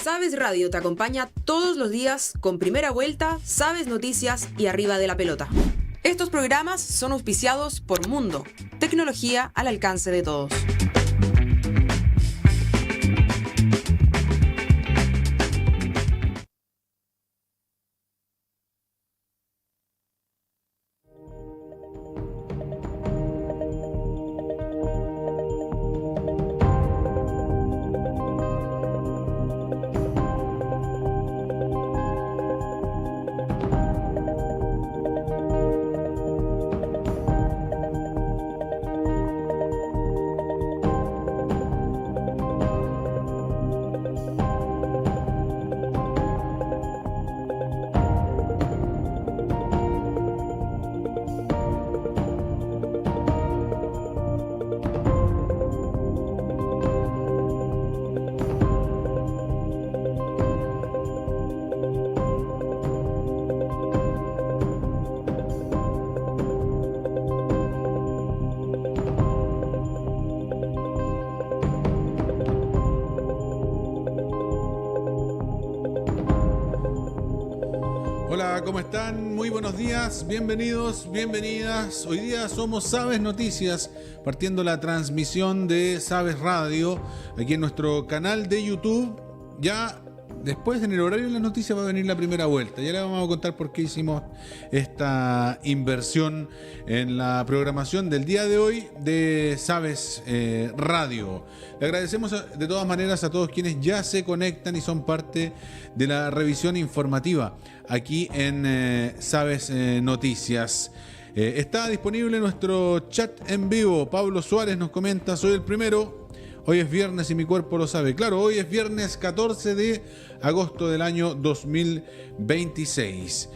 Sabes Radio te acompaña todos los días con Primera Vuelta, Sabes Noticias y Arriba de la Pelota. Estos programas son auspiciados por Mundo, tecnología al alcance de todos. Hola, ¿cómo están? Muy buenos días, bienvenidos, bienvenidas. Hoy día somos Sabes Noticias, partiendo la transmisión de Sabes Radio, aquí en nuestro canal de YouTube. Ya después, en el horario de las noticias, va a venir la primera vuelta. Ya les vamos a contar por qué hicimos esta inversión en la programación del día de hoy de Sabes Radio. Le agradecemos de todas maneras a todos quienes ya se conectan y son parte de la revisión informativa aquí en Sabes Noticias. Está disponible nuestro chat en vivo. Pablo Suárez nos comenta: soy el primero. Hoy es viernes y mi cuerpo lo sabe. Claro, hoy es viernes 14 de agosto del año 2026.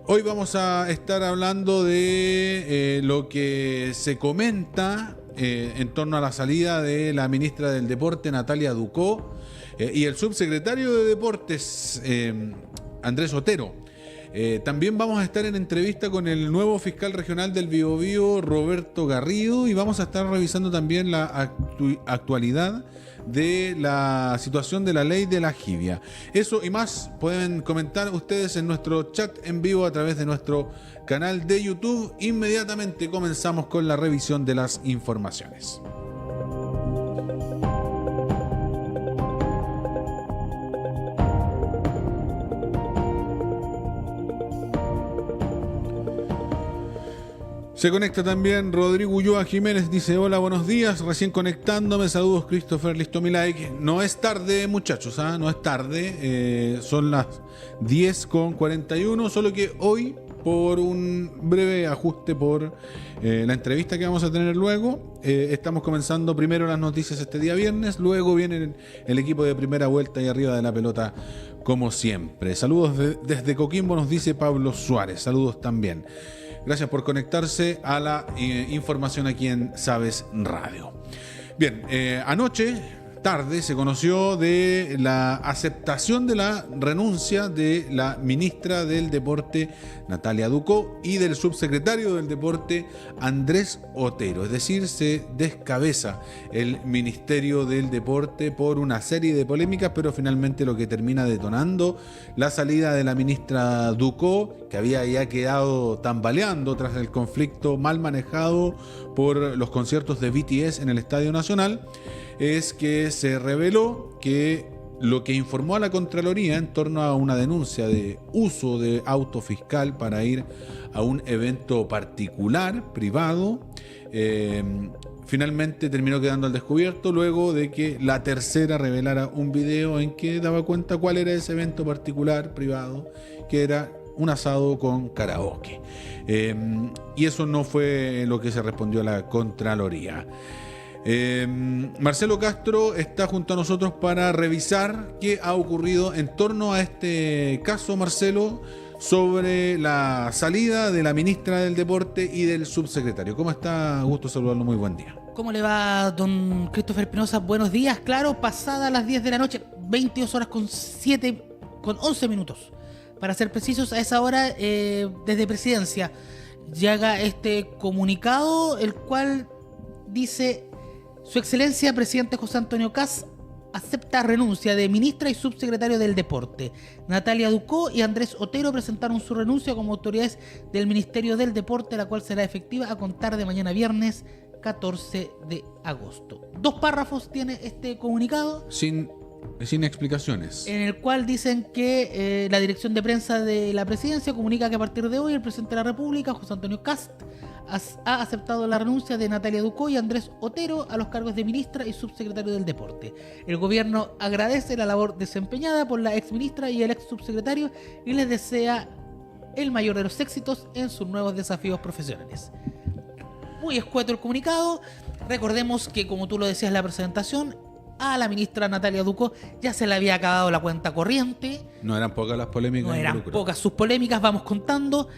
Hoy vamos a estar hablando de lo que se comenta en torno a la salida de la ministra del Deporte, Natalia Ducó, y el subsecretario de Deportes, Andrés Otero. También vamos a estar en entrevista con el nuevo fiscal regional del Biobío, Roberto Garrido, y vamos a estar revisando también la actualidad de la situación de la ley de la jibia. Eso y más pueden comentar ustedes en nuestro chat en vivo a través de nuestro canal de YouTube. Inmediatamente comenzamos con la revisión de las informaciones. Se conecta también Rodrigo Ulloa Jiménez, dice: hola, buenos días, recién conectándome, saludos Christopher, listo mi like. No es tarde, muchachos, no es tarde, son las 10:41, solo que hoy, por un breve ajuste por la entrevista que vamos a tener luego, estamos comenzando primero las noticias este día viernes, luego viene el equipo de Primera Vuelta y Arriba de la Pelota como siempre. Saludos desde Coquimbo, nos dice Pablo Suárez, saludos también. Gracias por conectarse a la información aquí en Sabes Radio. Bien, anoche tarde se conoció de la aceptación de la renuncia de la ministra del Deporte, Natalia Ducó, y del subsecretario del Deporte, Andrés Otero. Es decir, se descabeza el Ministerio del Deporte por una serie de polémicas, pero finalmente lo que termina detonando la salida de la ministra Ducó, que había ya quedado tambaleando tras el conflicto mal manejado por los conciertos de BTS en el Estadio Nacional, es que se reveló que lo que informó a la Contraloría en torno a una denuncia de uso de auto fiscal para ir a un evento particular, privado, finalmente terminó quedando al descubierto luego de que la tercera revelara un video en que daba cuenta cuál era ese evento particular, privado, que era un asado con karaoke. Y eso no fue lo que se respondió a la Contraloría. Marcelo Castro está junto a nosotros para revisar qué ha ocurrido en torno a este caso, Marcelo, sobre la salida de la ministra del Deporte y del subsecretario. ¿Cómo está? Gusto saludarlo, muy buen día. ¿Cómo le va, don Christopher Espinosa? Buenos días, claro, pasadas las 10 de la noche, 22 horas con 11 minutos. Para ser precisos, a esa hora, desde Presidencia, llega este comunicado, el cual dice: Su Excelencia, Presidente José Antonio Kast, acepta renuncia de ministra y subsecretario del Deporte. Natalia Ducó y Andrés Otero presentaron su renuncia como autoridades del Ministerio del Deporte, la cual será efectiva a contar de mañana viernes 14 de agosto. 2 párrafos tiene este comunicado. Sin explicaciones. En el cual dicen que la dirección de prensa de la presidencia comunica que a partir de hoy el presidente de la República, José Antonio Kast, ha aceptado la renuncia de Natalia Ducó y Andrés Otero a los cargos de ministra y subsecretario del Deporte. El gobierno agradece la labor desempeñada por la exministra y el ex subsecretario y les desea el mayor de los éxitos en sus nuevos desafíos profesionales. Muy escueto el comunicado. Recordemos que, como tú lo decías en la presentación, a la ministra Natalia Ducó ya se le había acabado la cuenta corriente. No eran pocas las polémicas. No eran pocas sus polémicas, vamos contando.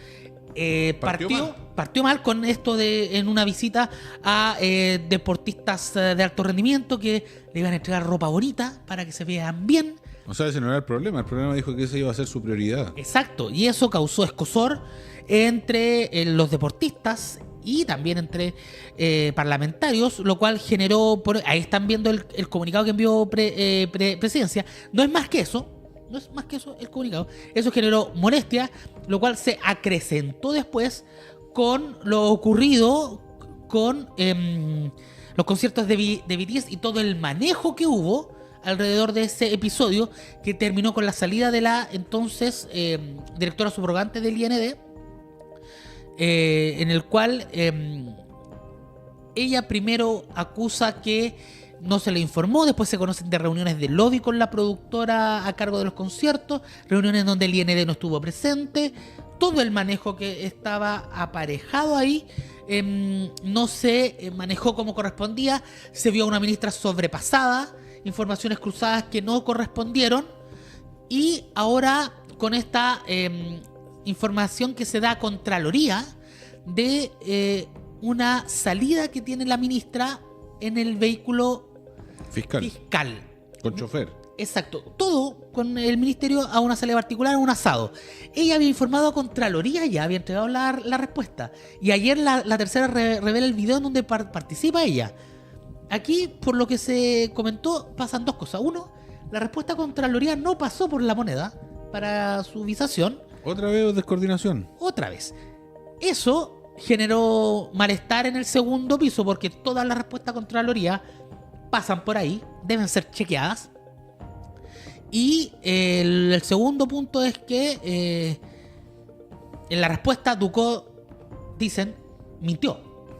Partió mal con esto de en una visita a deportistas de alto rendimiento que le iban a entregar ropa bonita para que se vean bien. O sea, ese no era el problema dijo que ese iba a ser su prioridad. Exacto, y eso causó escozor entre los deportistas y también entre parlamentarios, lo cual generó, ahí están viendo el comunicado que envió presidencia, no es más que eso el comunicado. Eso generó molestia, lo cual se acrecentó después con lo ocurrido con los conciertos de BTS y todo el manejo que hubo alrededor de ese episodio, que terminó con la salida de la entonces directora subrogante del IND, en el cual ella primero acusa que no se le informó, después se conocen de reuniones de lobby con la productora a cargo de los conciertos, reuniones donde el IND no estuvo presente, todo el manejo que estaba aparejado ahí no se manejó como correspondía, se vio a una ministra sobrepasada, informaciones cruzadas que no correspondieron, y ahora con esta información que se da a Contraloría de una salida que tiene la ministra en el vehículo fiscal. Con chofer. Exacto. Todo con el ministerio a una salida particular, a un asado. Ella había informado a Contraloría, ya había entregado la respuesta. Y ayer la tercera revela el video en donde participa ella. Aquí, por lo que se comentó, pasan 2 cosas. Uno, la respuesta a Contraloría no pasó por la moneda para su visación. ¿Otra vez descoordinación? Otra vez. Eso generó malestar en el segundo piso porque todas las respuestas a Contraloría pasan por ahí, deben ser chequeadas. Y el segundo punto es que en la respuesta Ducó, dicen, mintió.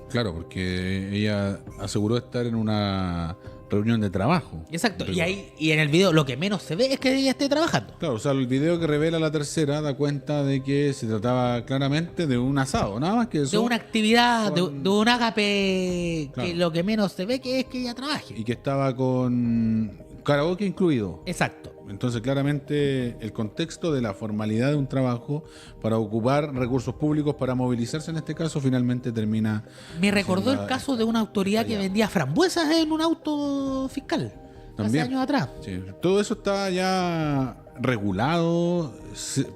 Claro, porque ella aseguró estar en una reunión de trabajo. Exacto, y en el video lo que menos se ve es que ella esté trabajando. Claro, o sea, el video que revela la tercera da cuenta de que se trataba claramente de un asado, nada más que eso. De una actividad, de un ágape, claro, que lo que menos se ve que es que ella trabaje. Y que estaba con karaoke incluido. Exacto. Entonces, claramente, el contexto de la formalidad de un trabajo para ocupar recursos públicos para movilizarse, en este caso, finalmente termina... Me recordó el caso de una autoridad que vendía frambuesas en un auto fiscal. También, hace años atrás. Sí. Todo eso está ya regulado.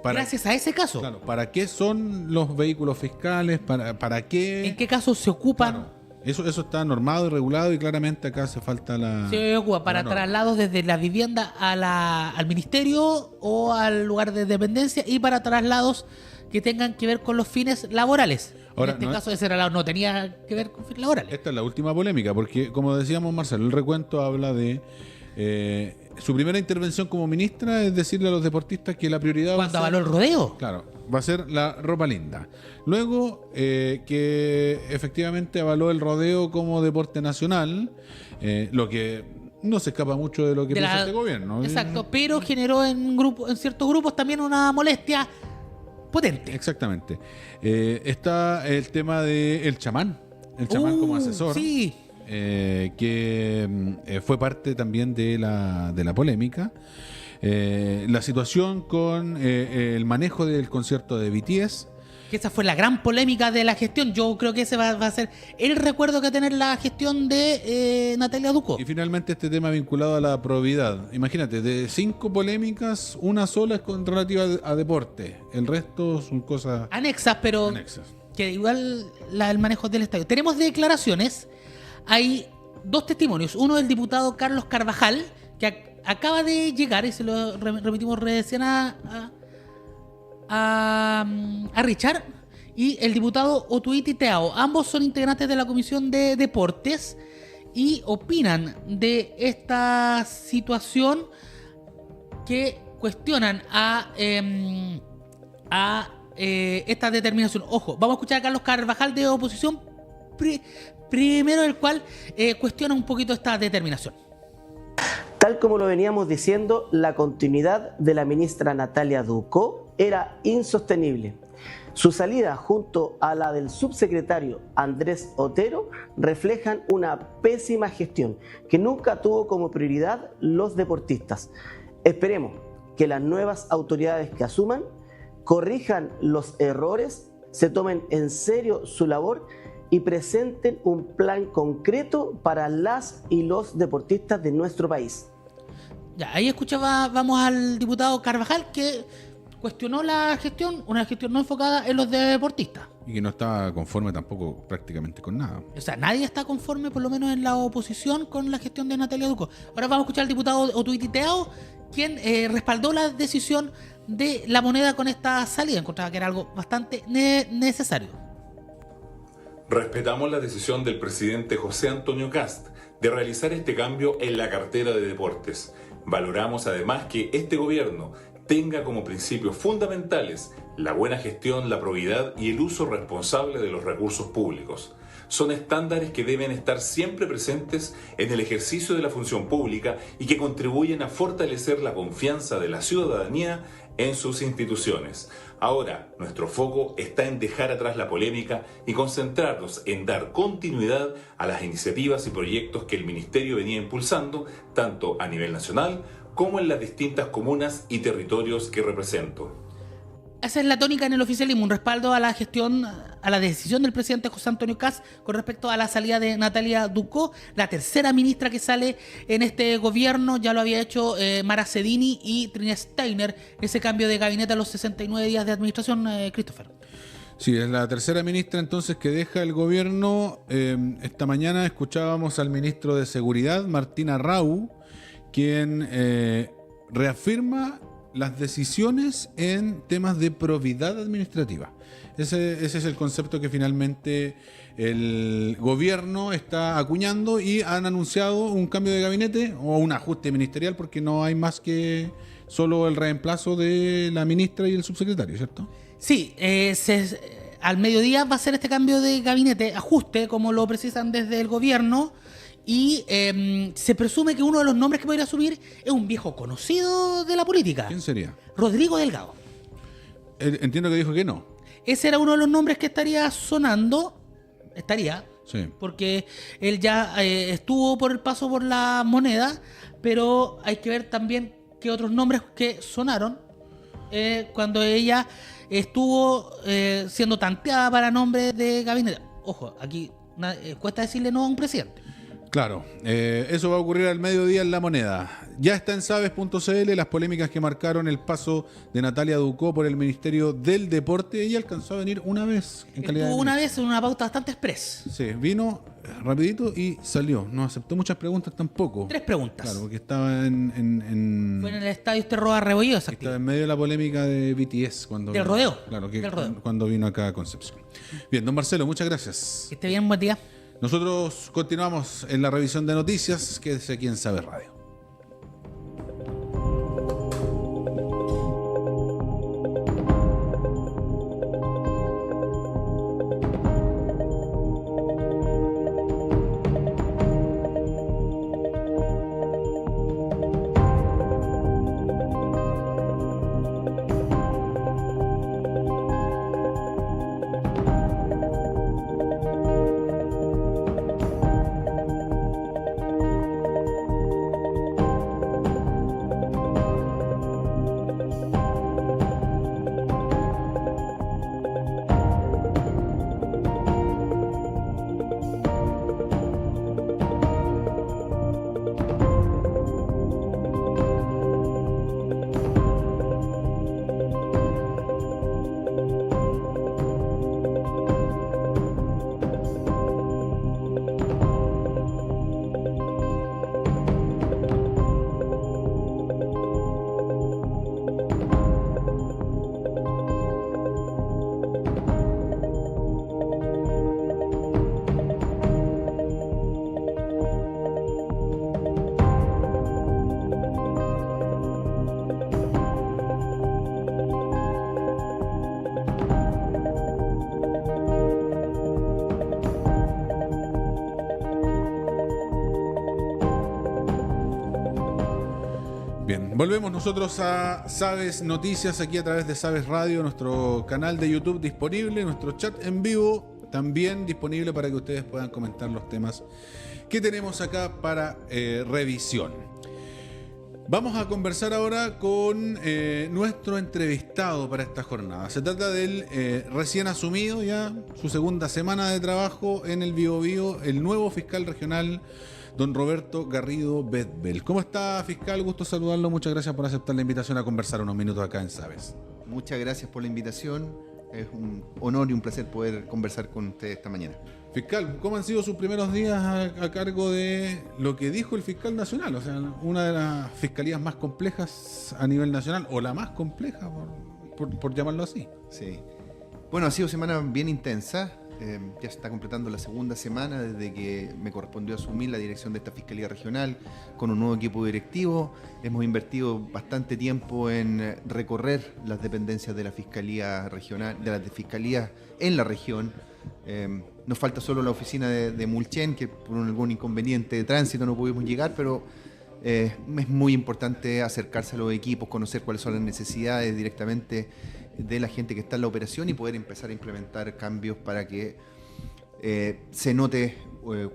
Gracias a ese caso. Claro, ¿para qué son los vehículos fiscales? ¿Para qué? ¿En qué casos se ocupan? Claro. Eso está normado y regulado, y claramente acá hace falta la... Se ocupa para traslados desde la vivienda al ministerio o al lugar de dependencia, y para traslados que tengan que ver con los fines laborales. Ahora, en este caso ese traslado no tenía que ver con fines laborales. Esta es la última polémica, porque como decíamos, Marcelo, el recuento habla de... su primera intervención como ministra es decirle a los deportistas que la prioridad... ¿Cuándo avaló el rodeo? Claro, va a ser la ropa linda. Luego, que efectivamente avaló el rodeo como deporte nacional, lo que no se escapa mucho de lo que piensa este gobierno. Exacto, pero generó en ciertos grupos también una molestia potente. Exactamente. Está el tema del chamán, como asesor. Sí. Que fue parte también de la polémica. La situación con el manejo del concierto de BTS, que esa fue la gran polémica de la gestión. Yo creo que ese va a ser el recuerdo que va a tener la gestión de Natalia Ducó. Y finalmente este tema vinculado a la probidad. Imagínate, de 5 polémicas, una sola es relativa a deporte, el resto son cosas anexas, pero que igual el manejo del estadio. Tenemos declaraciones. Hay 2 testimonios. Uno del diputado Carlos Carvajal, que acaba de llegar, y se lo remitimos recién a Richard, y el diputado Otuiti Teao. Ambos son integrantes de la Comisión de Deportes y opinan de esta situación, que cuestionan esta determinación. Ojo, vamos a escuchar a Carlos Carvajal de oposición, primero, el cual cuestiona un poquito esta determinación. Tal como lo veníamos diciendo, la continuidad de la ministra Natalia Ducó era insostenible. Su salida junto a la del subsecretario Andrés Otero reflejan una pésima gestión que nunca tuvo como prioridad los deportistas. Esperemos que las nuevas autoridades que asuman corrijan los errores, se tomen en serio su labor y presenten un plan concreto para las y los deportistas de nuestro país. Ya, ahí vamos al diputado Carvajal, que cuestionó la gestión, una gestión no enfocada en los deportistas. Y que no estaba conforme tampoco prácticamente con nada. O sea, nadie está conforme, por lo menos en la oposición, con la gestión de Natalia Ducó. Ahora vamos a escuchar al diputado Otuiti Teao, quien respaldó la decisión de La Moneda con esta salida. Encontraba que era algo bastante necesario. Respetamos la decisión del presidente José Antonio Kast de realizar este cambio en la cartera de deportes. Valoramos además que este gobierno tenga como principios fundamentales la buena gestión, la probidad y el uso responsable de los recursos públicos. Son estándares que deben estar siempre presentes en el ejercicio de la función pública y que contribuyen a fortalecer la confianza de la ciudadanía en sus instituciones. Ahora, nuestro foco está en dejar atrás la polémica y concentrarnos en dar continuidad a las iniciativas y proyectos que el Ministerio venía impulsando, tanto a nivel nacional como en las distintas comunas y territorios que represento. Esa es la tónica en el oficialismo, un respaldo a la gestión, a la decisión del presidente José Antonio Kast con respecto a la salida de Natalia Ducó, la tercera ministra que sale en este gobierno. Ya lo había hecho Mara Cedini y Trinidad Steiner, ese cambio de gabinete a los 69 días de administración, Christopher. Sí, es la tercera ministra entonces que deja el gobierno. Esta mañana escuchábamos al ministro de Seguridad, Martín Arrau, quien reafirma las decisiones en temas de probidad administrativa. Ese es el concepto que finalmente el gobierno está acuñando, y han anunciado un cambio de gabinete o un ajuste ministerial, porque no hay más que solo el reemplazo de la ministra y el subsecretario, ¿cierto? Sí, al mediodía va a ser este cambio de gabinete, ajuste, como lo precisan desde el gobierno. Y se presume que uno de los nombres que podría subir es un viejo conocido de la política. ¿Quién sería? Rodrigo Delgado. Entiendo que dijo que no. Ese era uno de los nombres que estaría sonando. Sí. Porque él ya estuvo por el paso por La Moneda, pero hay que ver también qué otros nombres que sonaron cuando ella estuvo siendo tanteada para nombre de gabinete. Ojo, aquí cuesta decirle no a un presidente. Claro, eso va a ocurrir al mediodía en La Moneda. Ya está en sabes.cl las polémicas que marcaron el paso de Natalia Ducó por el Ministerio del Deporte. Ella alcanzó a venir una vez en calidad de una ministra. vez en una pauta bastante express. Sí, vino rapidito y salió. No aceptó muchas preguntas tampoco. 3 preguntas. Claro, porque estaba Fue en el estadio Roa Rebolledo, estaba en medio de la polémica de BTS cuando del vino. rodeo. Claro, Del rodeo. cuando vino acá a Concepción. Bien, don Marcelo, muchas gracias. Que esté bien, buen día. Nosotros continuamos en la revisión de noticias. Quédese aquí en Saber Radio. Volvemos nosotros a Sabes Noticias aquí a través de Sabes Radio, nuestro canal de YouTube disponible, nuestro chat en vivo también disponible para que ustedes puedan comentar los temas que tenemos acá para revisión. Vamos a conversar ahora con nuestro entrevistado para esta jornada. Se trata del recién asumido ya su segunda semana de trabajo en el Biobío, el nuevo fiscal regional, don Roberto Garrido Bedbel. ¿Cómo está, fiscal? Gusto saludarlo. Muchas gracias por aceptar la invitación a conversar unos minutos acá en Sabes. Muchas gracias por la invitación. Es un honor y un placer poder conversar con usted esta mañana. Fiscal, ¿cómo han sido sus primeros días a cargo de lo que dijo el fiscal nacional? O sea, una de las fiscalías más complejas a nivel nacional, o la más compleja, por llamarlo así. Sí. Bueno, ha sido semana bien intensa. Ya se está completando la segunda semana desde que me correspondió asumir la dirección de esta Fiscalía Regional con un nuevo equipo directivo. Hemos invertido bastante tiempo en recorrer las dependencias de la Fiscalía Regional, de las de Fiscalías en la región. Nos falta solo la oficina de Mulchen, que por algún inconveniente de tránsito no pudimos llegar, pero es muy importante acercarse a los equipos, conocer cuáles son las necesidades directamente de la gente que está en la operación y poder empezar a implementar cambios para que se note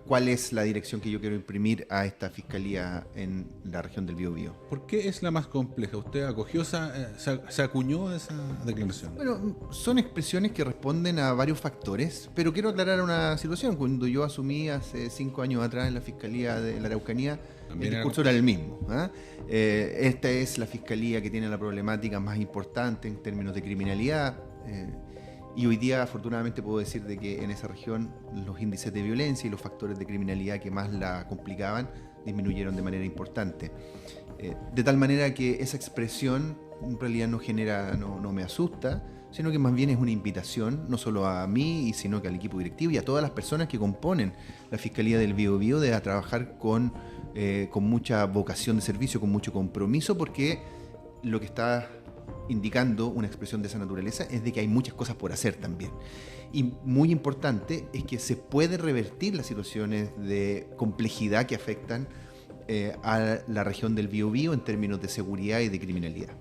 cuál es la dirección que yo quiero imprimir a esta fiscalía en la región del Biobío. ¿Por qué es la más compleja? ¿Usted acogió se acuñó esa declaración? Bueno, son expresiones que responden a varios factores, pero quiero aclarar una situación. Cuando yo asumí hace 5 años atrás en la Fiscalía de la Araucanía, también el discurso era el mismo. Esta es la fiscalía que tiene la problemática más importante en términos de criminalidad. Y hoy día, afortunadamente, puedo decir de que en esa región los índices de violencia y los factores de criminalidad que más la complicaban disminuyeron de manera importante. De tal manera que esa expresión en realidad no me asusta, sino que más bien es una invitación, no solo a mí, sino que al equipo directivo y a todas las personas que componen la Fiscalía del Biobío de a trabajar con mucha vocación de servicio, con mucho compromiso, porque lo que está indicando una expresión de esa naturaleza es de que hay muchas cosas por hacer también. Y muy importante es que se puede revertir las situaciones de complejidad que afectan a la región del Biobío en términos de seguridad y de criminalidad.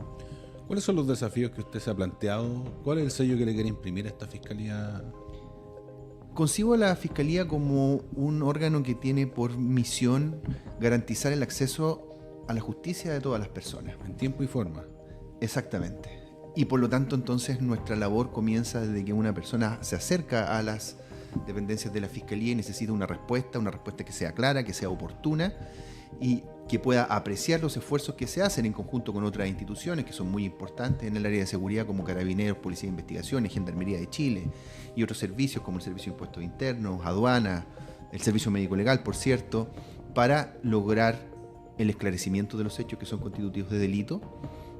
¿Cuáles son los desafíos que usted se ha planteado? ¿Cuál es el sello que le quiere imprimir a esta fiscalía? Concibo a la Fiscalía como un órgano que tiene por misión garantizar el acceso a la justicia de todas las personas. En tiempo y forma. Exactamente. Y por lo tanto, entonces, nuestra labor comienza desde que una persona se acerca a las dependencias de la Fiscalía y necesita una respuesta que sea clara, que sea oportuna y que pueda apreciar los esfuerzos que se hacen en conjunto con otras instituciones que son muy importantes en el área de seguridad, como Carabineros, Policía de Investigaciones, Gendarmería de Chile y otros servicios como el Servicio de Impuestos Internos, Aduana, el Servicio Médico Legal, por cierto, para lograr el esclarecimiento de los hechos que son constitutivos de delito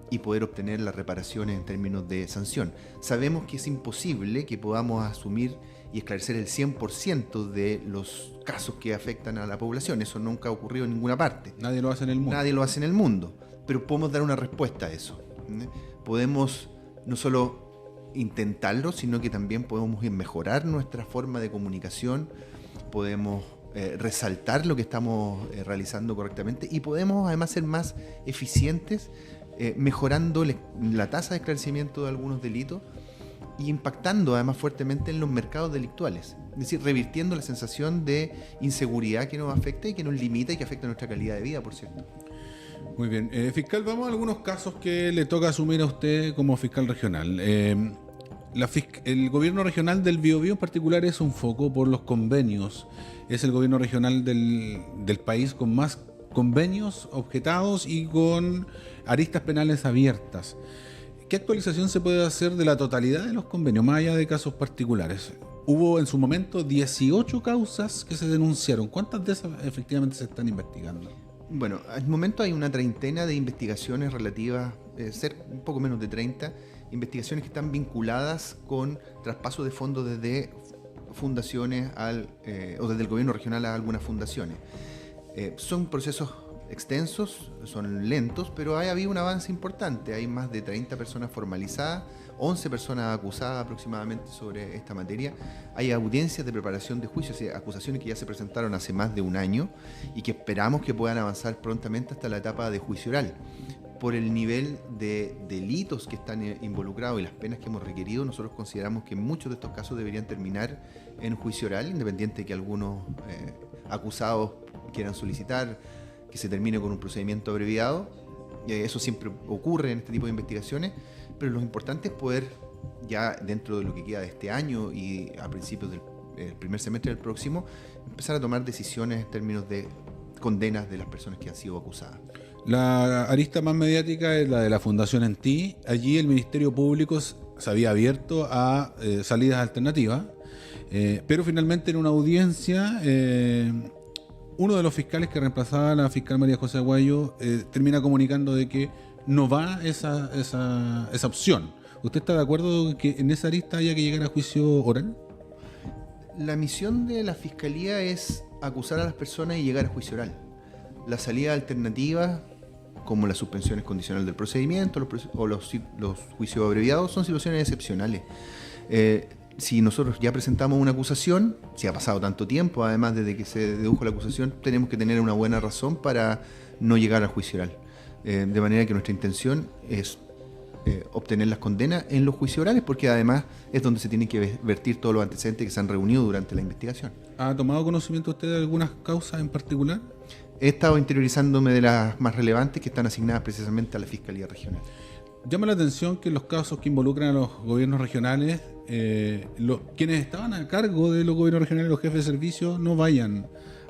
y poder obtener las reparaciones en términos de sanción. Sabemos que es imposible que podamos asumir y esclarecer el 100% de los casos que afectan a la población. Eso nunca ha ocurrido en ninguna parte. Nadie lo hace en el mundo. Nadie lo hace en el mundo. Pero podemos dar una respuesta a eso. Podemos no solo intentarlo, sino que también podemos mejorar nuestra forma de comunicación, podemos resaltar lo que estamos realizando correctamente y podemos además ser más eficientes mejorando la tasa de esclarecimiento de algunos delitos y impactando además fuertemente en los mercados delictuales. Es decir, revirtiendo la sensación de inseguridad que nos afecta y que nos limita y que afecta nuestra calidad de vida, por cierto. Muy bien. Fiscal, vamos a algunos casos que le toca asumir a usted como fiscal regional. El gobierno regional del Biobío en particular es un foco por los convenios. Es el gobierno regional del país con más convenios objetados y con aristas penales abiertas. ¿Qué actualización se puede hacer de la totalidad de los convenios, más allá de casos particulares? Hubo en su momento 18 causas que se denunciaron. ¿Cuántas de esas efectivamente se están investigando? Bueno, al momento hay una treintena de investigaciones relativas, un poco menos de 30, investigaciones que están vinculadas con traspaso de fondos desde fundaciones o desde el gobierno regional a algunas fundaciones. Son procesos extensos, son lentos, pero ha habido un avance importante. Hay más de 30 personas formalizadas, 11 personas acusadas aproximadamente sobre esta materia. Hay audiencias de preparación de juicio, acusaciones que ya se presentaron hace más de un año y que esperamos que puedan avanzar prontamente hasta la etapa de juicio oral. por el nivel de delitos que están involucrados y las penas que hemos requerido, nosotros consideramos que muchos de estos casos deberían terminar en juicio oral, independiente de que algunos acusados quieran solicitar que se termine con un procedimiento abreviado. Eso siempre ocurre en este tipo de investigaciones, pero lo importante es poder, ya dentro de lo que queda de este año y a principios del primer semestre del próximo, empezar a tomar decisiones en términos de condenas de las personas que han sido acusadas. La arista más mediática es la de la Fundación En Ti. Allí el Ministerio Público se había abierto a salidas alternativas, pero finalmente en una audiencia uno de los fiscales que reemplazaba a la fiscal María José Aguayo termina comunicando de que no va esa opción. ¿Usted está de acuerdo que en esa arista haya que llegar a juicio oral? La misión de la Fiscalía es acusar a las personas y llegar a juicio oral. La salida alternativa, como la suspensión condicional del procedimiento o los juicios abreviados, son situaciones excepcionales. Si nosotros ya presentamos una acusación, si ha pasado tanto tiempo, además desde que se dedujo la acusación, tenemos que tener una buena razón para no llegar al juicio oral. De manera que nuestra intención es obtener las condenas en los juicios orales, porque además es donde se tienen que vertir todos los antecedentes que se han reunido durante la investigación. ¿Ha tomado conocimiento usted de algunas causas en particular? He estado interioриzándome de las más relevantes que están asignadas precisamente a la Fiscalía Regional. Llama la atención que en los casos que involucran a los gobiernos regionales, quienes estaban a cargo de los gobiernos regionales, los jefes de servicio, no vayan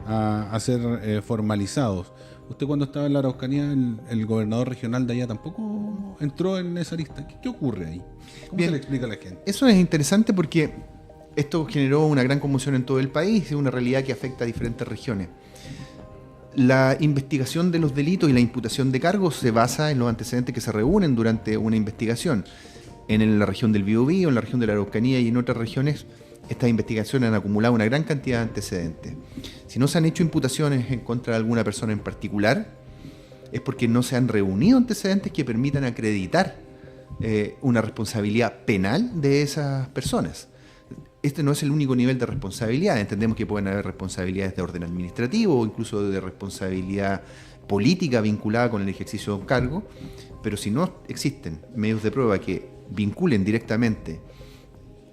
a ser formalizados. Usted cuando estaba en la Araucanía, el gobernador regional de allá tampoco entró en esa lista. ¿Qué ocurre ahí? ¿Cómo Bien, se le explica a la gente? Eso es interesante porque esto generó una gran conmoción en todo el país, es una realidad que afecta a diferentes regiones. La investigación de los delitos y la imputación de cargos se basa en los antecedentes que se reúnen durante una investigación. En la región del Biobío, en la región de la Araucanía y en otras regiones, estas investigaciones han acumulado una gran cantidad de antecedentes. Si no se han hecho imputaciones en contra de alguna persona en particular, es porque no se han reunido antecedentes que permitan acreditar una responsabilidad penal de esas personas. Este no es el único nivel de responsabilidad. Entendemos que pueden haber responsabilidades de orden administrativo o incluso de responsabilidad política vinculada con el ejercicio de un cargo, pero si no existen medios de prueba que vinculen directamente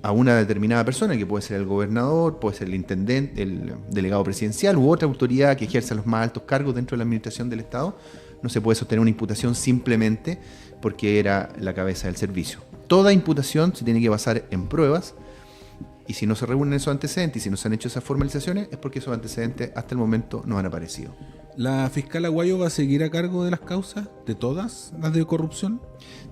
a una determinada persona, que puede ser el gobernador, puede ser el intendente, el delegado presidencial u otra autoridad que ejerza los más altos cargos dentro de la administración del Estado, no se puede sostener una imputación simplemente porque era la cabeza del servicio. Toda imputación se tiene que basar en pruebas. Y si no se reúnen esos antecedentes y si no se han hecho esas formalizaciones, es porque esos antecedentes hasta el momento no han aparecido. ¿La fiscal Aguayo va a seguir a cargo de las causas, de todas las de corrupción?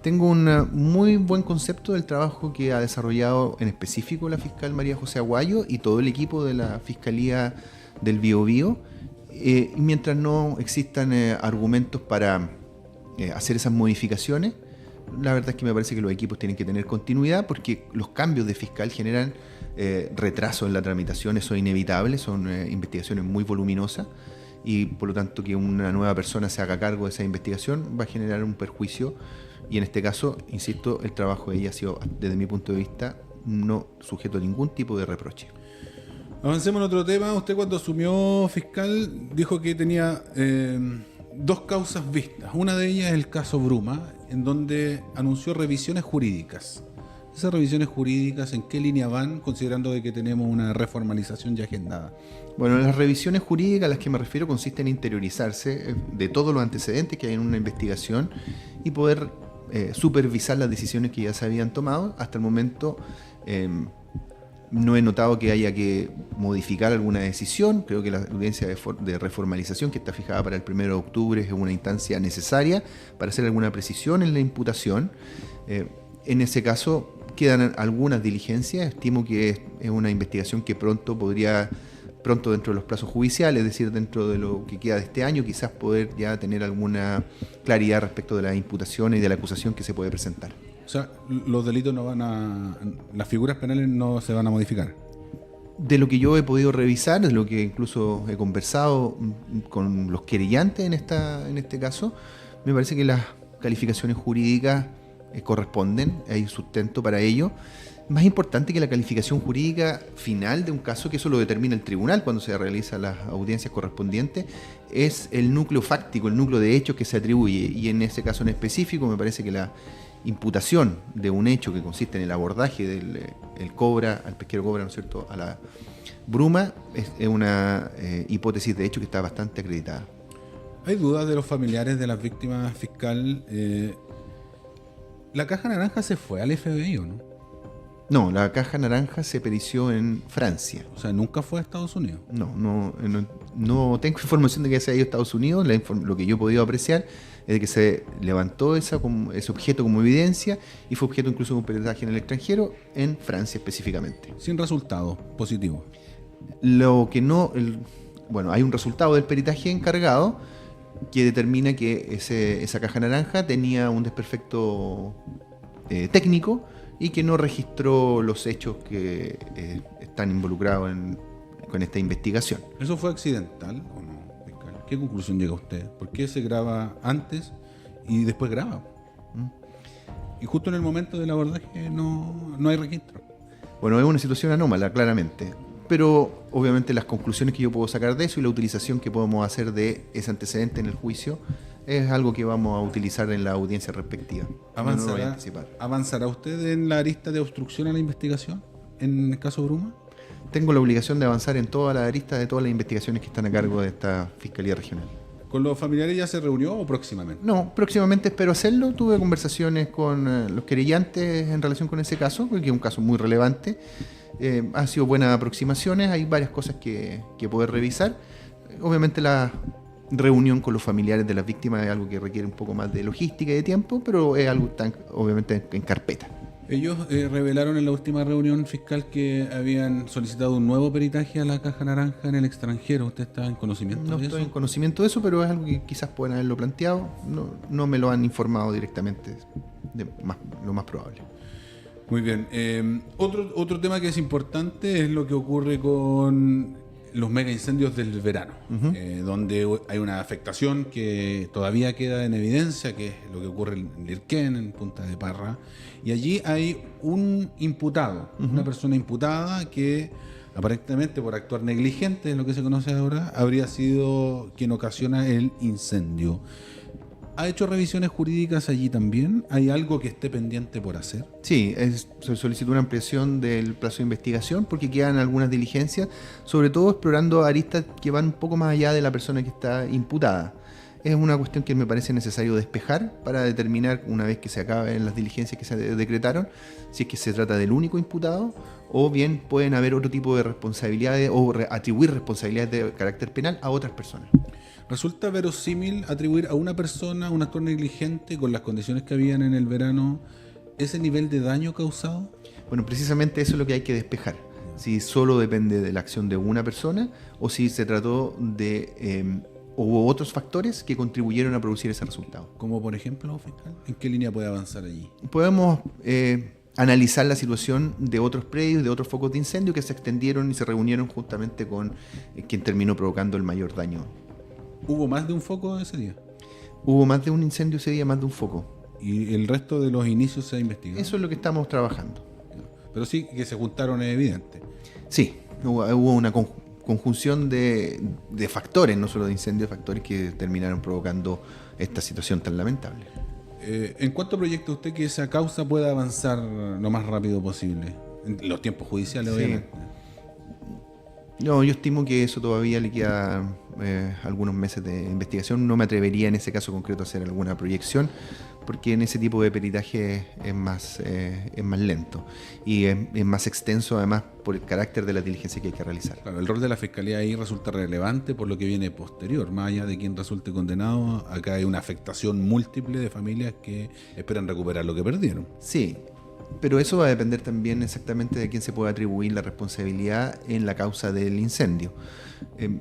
Tengo un muy buen concepto del trabajo que ha desarrollado en específico la fiscal María José Aguayo y todo el equipo de la Fiscalía del Biobío. Mientras no existan argumentos para hacer esas modificaciones, la verdad es que me parece que los equipos tienen que tener continuidad porque los cambios de fiscal generan retraso en la tramitación, eso es inevitable, son investigaciones muy voluminosas y por lo tanto que una nueva persona se haga cargo de esa investigación va a generar un perjuicio y en este caso, insisto, el trabajo de ella ha sido, desde mi punto de vista, no sujeto a ningún tipo de reproche. Avancemos en otro tema. Usted cuando asumió fiscal dijo que tenía dos causas vistas. Una de ellas es el caso Bruma, en donde anunció revisiones jurídicas. ¿Esas revisiones jurídicas en qué línea van, considerando de que tenemos una reformalización ya agendada? Bueno, las revisiones jurídicas a las que me refiero consisten en interiorizarse de todos los antecedentes que hay en una investigación y poder supervisar las decisiones que ya se habían tomado. Hasta el momento no he notado que haya que modificar alguna decisión. Creo que la audiencia de reformalización que está fijada para el 1 de octubre es una instancia necesaria para hacer alguna precisión en la imputación. En ese caso quedan algunas diligencias. Estimo que es una investigación que pronto dentro de los plazos judiciales, es decir, dentro de lo que queda de este año, quizás poder ya tener alguna claridad respecto de las imputaciones y de la acusación que se puede presentar. O sea, los delitos las figuras penales no se van a modificar. De lo que yo he podido revisar, de lo que incluso he conversado con los querellantes en este caso, me parece que las calificaciones jurídicas corresponden, hay sustento para ello. Más importante que la calificación jurídica final de un caso, que eso lo determina el tribunal cuando se realizan las audiencias correspondientes, es el núcleo fáctico, el núcleo de hechos que se atribuye. Y en ese caso en específico me parece que la imputación de un hecho que consiste en el abordaje del al pesquero cobra, ¿no es cierto?, a la bruma, es una hipótesis de hecho que está bastante acreditada. ¿Hay dudas de los familiares de las víctimas, fiscal? ¿La Caja Naranja se fue al FBI o no? No, la Caja Naranja se perició en Francia. O sea, ¿nunca fue a Estados Unidos? No tengo información de que se haya ido a Estados Unidos. Lo que yo he podido apreciar es de que se levantó ese objeto como evidencia y fue objeto incluso de un peritaje en el extranjero, en Francia específicamente. Sin resultados positivos. Lo que no... bueno, hay un resultado del peritaje encargado que determina que esa Caja Naranja tenía un desperfecto técnico y que no registró los hechos que están involucrados con esta investigación. ¿Eso fue accidental o no, fiscal? ¿Qué conclusión llega usted? ¿Por qué se graba antes y después graba? Y justo en el momento del abordaje no hay registro. Bueno, es una situación anómala, claramente. Pero obviamente las conclusiones que yo puedo sacar de eso y la utilización que podemos hacer de ese antecedente en el juicio es algo que vamos a utilizar en la audiencia respectiva. ¿Avanzará usted en la arista de obstrucción a la investigación en el caso Bruma? Tengo la obligación de avanzar en toda la arista de todas las investigaciones que están a cargo de esta Fiscalía Regional. ¿Con los familiares ya se reunió o próximamente? No, próximamente espero hacerlo. Tuve conversaciones con los querellantes en relación con ese caso, porque es un caso muy relevante. Han sido buenas aproximaciones, hay varias cosas que poder revisar. Obviamente la reunión con los familiares de las víctimas es algo que requiere un poco más de logística y de tiempo, pero es algo tan obviamente en carpeta. Ellos revelaron en la última reunión fiscal que habían solicitado un nuevo peritaje a la Caja Naranja en el extranjero. ¿Usted está en conocimiento de eso? No estoy en conocimiento de eso, pero es algo que quizás pueden haberlo planteado. No me lo han informado directamente, lo más probable. Muy bien. Otro tema que es importante es lo que ocurre con los mega incendios del verano, donde hay una afectación que todavía queda en evidencia, que es lo que ocurre en Lirquén, en Punta de Parra, y allí hay un imputado, una persona imputada que aparentemente por actuar negligente, es lo que se conoce ahora, habría sido quien ocasiona el incendio. ¿Ha hecho revisiones jurídicas allí también? ¿Hay algo que esté pendiente por hacer? Sí, se solicitó una ampliación del plazo de investigación porque quedan algunas diligencias, sobre todo explorando aristas que van un poco más allá de la persona que está imputada. Es una cuestión que me parece necesario despejar para determinar, una vez que se acaben las diligencias que se decretaron, si es que se trata del único imputado o bien pueden haber otro tipo de responsabilidades o atribuir responsabilidades de carácter penal a otras personas. ¿Resulta verosímil atribuir a una persona un actor negligente con las condiciones que habían en el verano ese nivel de daño causado? Bueno, precisamente eso es lo que hay que despejar. Si solo depende de la acción de una persona o si se trató de hubo otros factores que contribuyeron a producir ese resultado. Como por ejemplo, fiscal, ¿en qué línea puede avanzar allí? Podemos analizar la situación de otros predios, de otros focos de incendio que se extendieron y se reunieron justamente con quien terminó provocando el mayor daño. ¿Hubo más de un foco ese día? Hubo más de un incendio ese día, más de un foco. ¿Y el resto de los inicios se ha investigado? Eso es lo que estamos trabajando. Pero sí que se juntaron, es evidente. Sí, hubo una conjunción de factores, no solo de incendios, factores que terminaron provocando esta situación tan lamentable. ¿En cuánto proyecta usted que esa causa pueda avanzar lo más rápido posible? En los tiempos judiciales, sí. Obviamente. No, yo estimo que eso todavía le queda algunos meses de investigación. No me atrevería en ese caso concreto a hacer alguna proyección, porque en ese tipo de peritaje es más lento y es más extenso, además, por el carácter de la diligencia que hay que realizar. Claro, el rol de la Fiscalía ahí resulta relevante por lo que viene posterior. Más allá de quien resulte condenado, acá hay una afectación múltiple de familias que esperan recuperar lo que perdieron. Sí. Pero eso va a depender también exactamente de quién se puede atribuir la responsabilidad en la causa del incendio.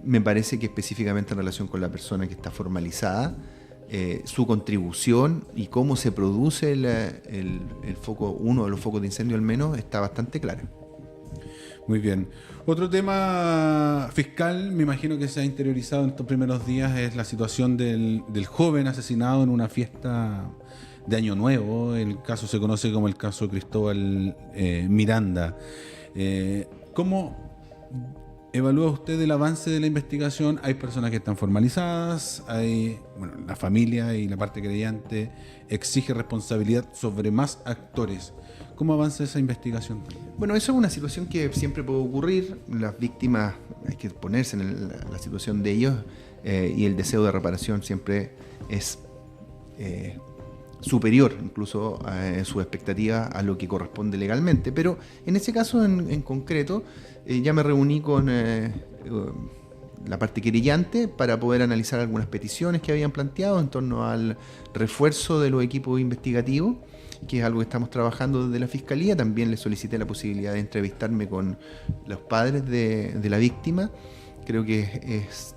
Me parece que específicamente en relación con la persona que está formalizada, su contribución y cómo se produce el foco, uno de los focos de incendio al menos, está bastante clara. Muy bien. Otro tema fiscal, me imagino que se ha interiorizado en estos primeros días, es la situación del joven asesinado en una fiesta de Año Nuevo. El caso se conoce como el caso Cristóbal Miranda. ¿Cómo evalúa usted el avance de la investigación? Hay personas que están formalizadas, la familia y la parte creyente exige responsabilidad sobre más actores. ¿Cómo avanza esa investigación? Bueno, eso es una situación que siempre puede ocurrir. Las víctimas, hay que ponerse en la situación de ellos, y el deseo de reparación siempre es superior incluso a su expectativa a lo que corresponde legalmente. Pero en ese caso en concreto, ya me reuní con la parte querellante para poder analizar algunas peticiones que habían planteado en torno al refuerzo de los equipos investigativos, que es algo que estamos trabajando desde la Fiscalía. También le solicité la posibilidad de entrevistarme con los padres de la víctima. Creo que es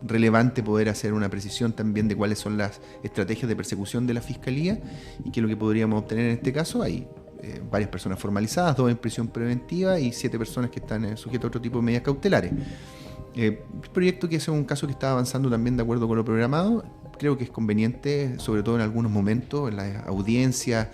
relevante poder hacer una precisión también de cuáles son las estrategias de persecución de la Fiscalía y qué es lo que podríamos obtener en este caso. Hay varias personas formalizadas, 2 en prisión preventiva y 7 personas que están sujetas a otro tipo de medidas cautelares. El proyecto, que es un caso que está avanzando también de acuerdo con lo programado, creo que es conveniente, sobre todo en algunos momentos, en las audiencias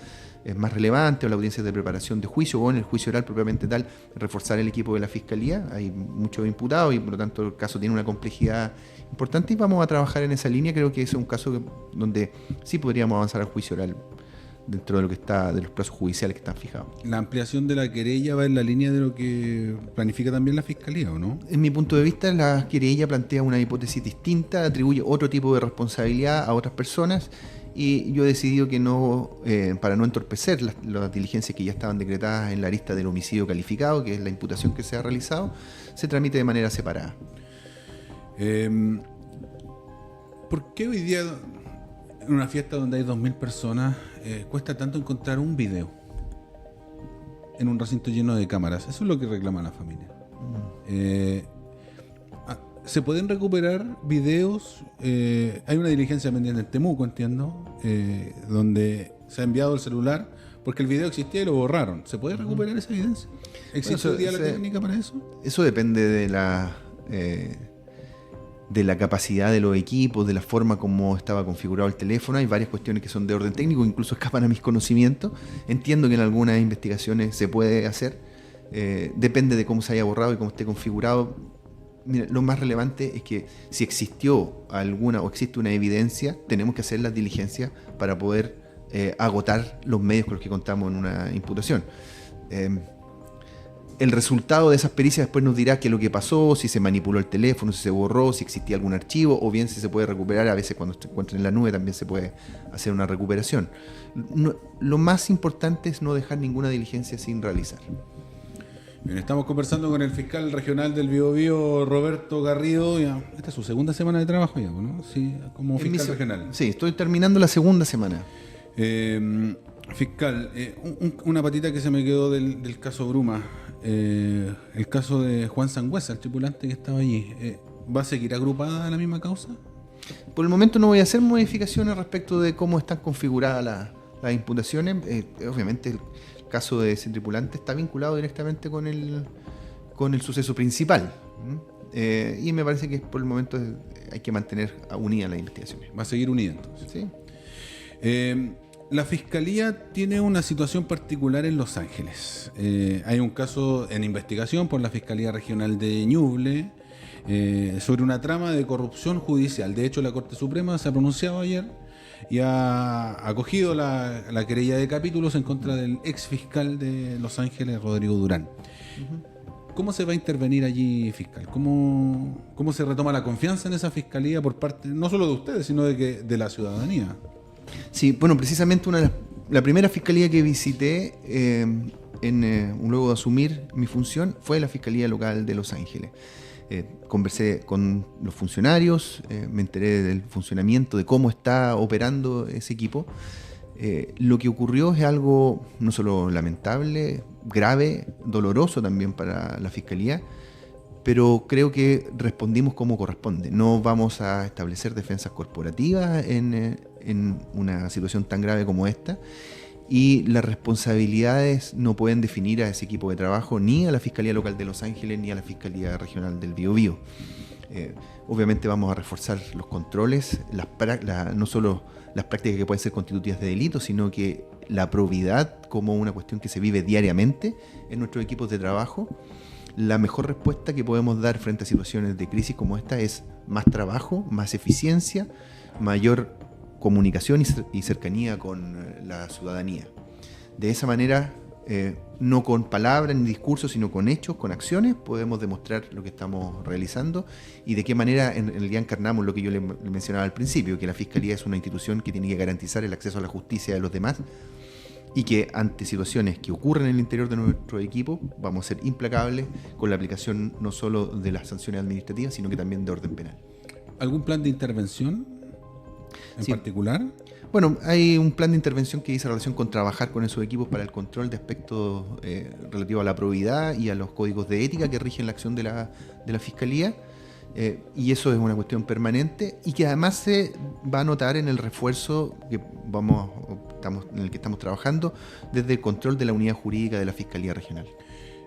más relevantes o las audiencias de preparación de juicio o en el juicio oral propiamente tal, reforzar el equipo de la Fiscalía. Hay muchos imputados y por lo tanto el caso tiene una complejidad importante y vamos a trabajar en esa línea. Creo que ese es un caso donde sí podríamos avanzar al juicio oral dentro de lo que está, de los plazos judiciales que están fijados. ¿La ampliación de la querella va en la línea de lo que planifica también la Fiscalía, o no? En mi punto de vista, la querella plantea una hipótesis distinta, atribuye otro tipo de responsabilidad a otras personas, y yo he decidido que no, para no entorpecer las diligencias que ya estaban decretadas en la arista del homicidio calificado, que es la imputación que se ha realizado, se tramite de manera separada. ¿Por qué hoy día, en una fiesta donde hay 2.000 personas, cuesta tanto encontrar un video en un recinto lleno de cámaras? Eso es lo que reclama la familia. ¿Se pueden recuperar videos? Hay una diligencia pendiente en Temuco, entiendo, donde se ha enviado el celular porque el video existía y lo borraron. ¿Se puede recuperar esa evidencia? ¿Existe hoy día la técnica para eso? Eso depende de la capacidad de los equipos, de la forma como estaba configurado el teléfono. Hay varias cuestiones que son de orden técnico, incluso escapan a mis conocimientos. Entiendo que en algunas investigaciones se puede hacer. Depende de cómo se haya borrado y cómo esté configurado. Mira, lo más relevante es que si existió alguna o existe una evidencia, tenemos que hacer las diligencias para poder agotar los medios con los que contamos en una imputación. El resultado de esas pericias después nos dirá qué es lo que pasó, si se manipuló el teléfono, si se borró, si existía algún archivo, o bien si se puede recuperar. A veces cuando se encuentra en la nube también se puede hacer una recuperación. Lo más importante es no dejar ninguna diligencia sin realizar. Bien, estamos conversando con el fiscal regional del Biobío, Roberto Garrido. Ya, esta es su segunda semana de trabajo ya, ¿no? Sí, como fiscal regional. Sí, estoy terminando la segunda semana. Fiscal, una patita que se me quedó del caso Bruma. El caso de Juan Sangüesa, el tripulante que estaba allí. ¿Va a seguir agrupada la misma causa? Por el momento no voy a hacer modificaciones respecto de cómo están configuradas las imputaciones. Obviamente el caso de ese tripulante está vinculado directamente con el suceso principal. Y me parece que por el momento hay que mantener unidas las investigaciones. Va a seguir unida entonces. Sí. La Fiscalía tiene una situación particular en Los Ángeles. Hay un caso en investigación por la Fiscalía Regional de Ñuble sobre una trama de corrupción judicial. De hecho, la Corte Suprema se ha pronunciado ayer y ha acogido la querella de capítulos en contra del ex fiscal de Los Ángeles, Rodrigo Durán. ¿Cómo se va a intervenir allí, fiscal? ¿Cómo se retoma la confianza en esa fiscalía por parte no solo de ustedes, sino de la ciudadanía? Sí, bueno, precisamente la primera fiscalía que visité luego de asumir mi función fue la Fiscalía Local de Los Ángeles. Conversé con los funcionarios, me enteré del funcionamiento, de cómo está operando ese equipo. Lo que ocurrió es algo no solo lamentable, grave, doloroso también para la Fiscalía, pero creo que respondimos como corresponde. No vamos a establecer defensas corporativas en una situación tan grave como esta, y las responsabilidades no pueden definir a ese equipo de trabajo, ni a la Fiscalía Local de Los Ángeles, ni a la Fiscalía Regional del Biobío. Obviamente vamos a reforzar los controles, no solo las prácticas que pueden ser constitutivas de delito, sino que la probidad como una cuestión que se vive diariamente en nuestros equipos de trabajo. La mejor respuesta que podemos dar frente a situaciones de crisis como esta es más trabajo, más eficiencia, mayor comunicación y cercanía con la ciudadanía. De esa manera, no con palabras ni discursos, sino con hechos, con acciones, podemos demostrar lo que estamos realizando y de qué manera en el día encarnamos lo que yo le mencionaba al principio, que la Fiscalía es una institución que tiene que garantizar el acceso a la justicia de los demás y que ante situaciones que ocurren en el interior de nuestro equipo vamos a ser implacables con la aplicación no solo de las sanciones administrativas, sino que también de orden penal. ¿Algún plan de intervención en particular? Bueno, hay un plan de intervención que dice relación con trabajar con esos equipos para el control de aspectos relativos a la probidad y a los códigos de ética que rigen la acción de la Fiscalía. Y eso es una cuestión permanente y que además se va a notar en el refuerzo que en el que estamos trabajando desde el control de la unidad jurídica de la Fiscalía Regional.